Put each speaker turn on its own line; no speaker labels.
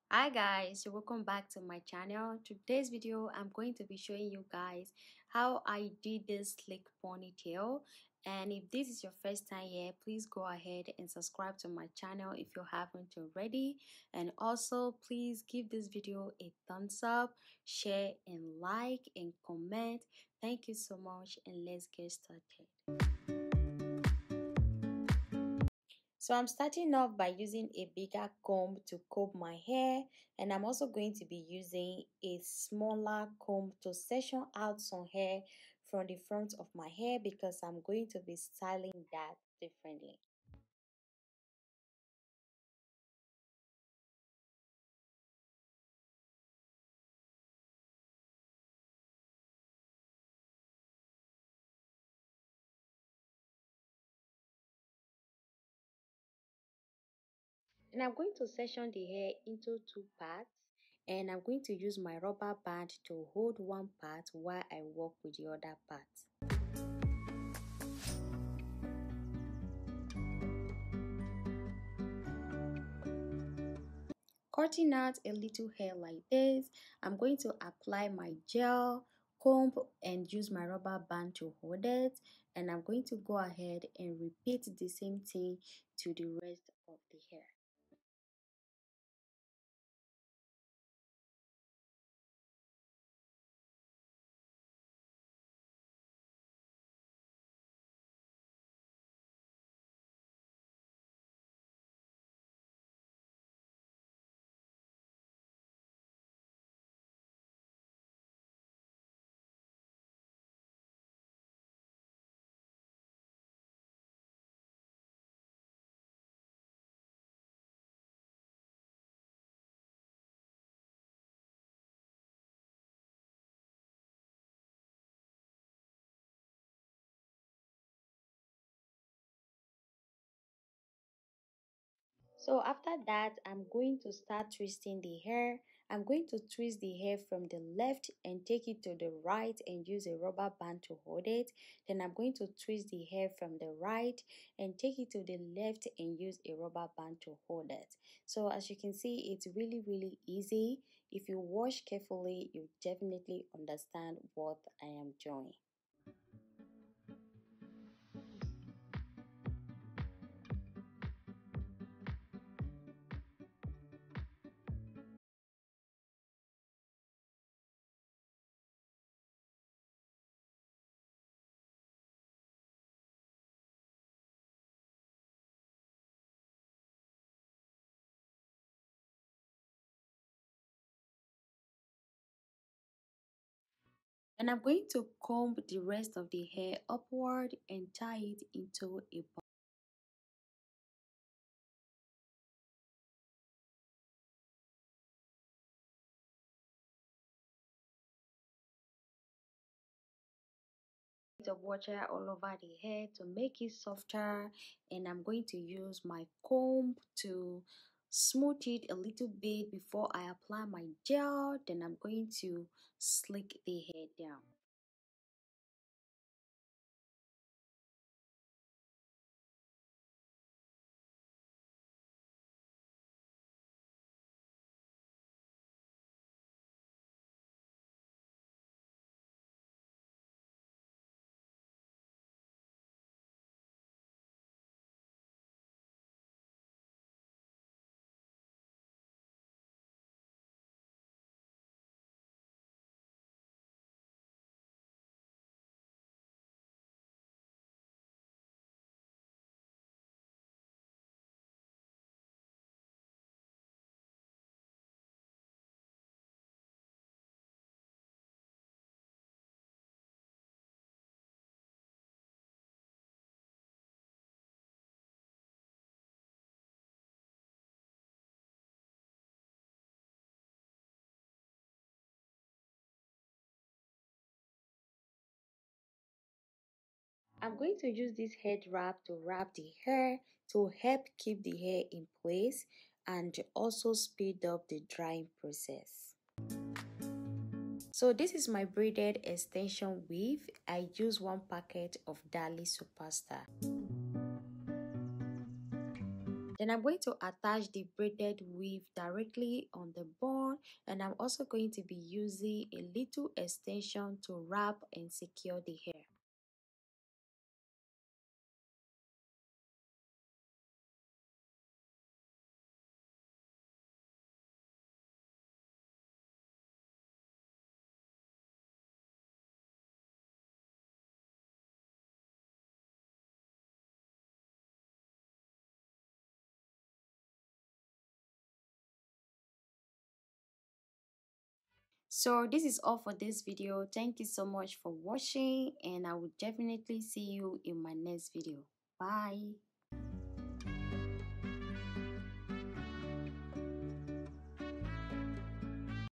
Hi guys, welcome back to my channel. Today's video I'm going to be showing you guys how I did this slick ponytail, and if this is your first time here, please go ahead and subscribe to my channel if you haven't already, and also please give this video a thumbs up, share and like and comment. Thank you so much, and let's get started. So I'm starting off by using a bigger comb to comb my hair, and I'm also going to be using a smaller comb to section out some hair from the front of my hair because I'm going to be styling that differently. And I'm going to section the hair into two parts, and I'm going to use my rubber band to hold one part while I work with the other part. Cutting out a little hair like this, I'm going to apply my gel, comb and use my rubber band to hold it, and I'm going to go ahead and repeat the same thing to the rest of the hair. So after that, I'm going to start twisting the hair. I'm going to twist the hair from the left and take it to the right and use a rubber band to hold it. Then I'm going to twist the hair from the right and take it to the left and use a rubber band to hold it. So as you can see, it's really easy. If you watch carefully, you definitely understand what I am doing. And I'm going to comb the rest of the hair upward and tie it into a bun. Of water all over the hair to make it softer, and I'm going to use my comb to smooth it a little bit before I apply my gel. Then I'm going to slick the hair down. I'm going to use this head wrap to wrap the hair to help keep the hair in place and also speed up the drying process. So this is my braided extension weave. I use one packet of Dali Superstar. Then I'm going to attach the braided weave directly on the bun, and I'm also going to be using a little extension to wrap and secure the hair. So this is all for this video. Thank you so much for watching, and I will definitely see you in my next video. Bye.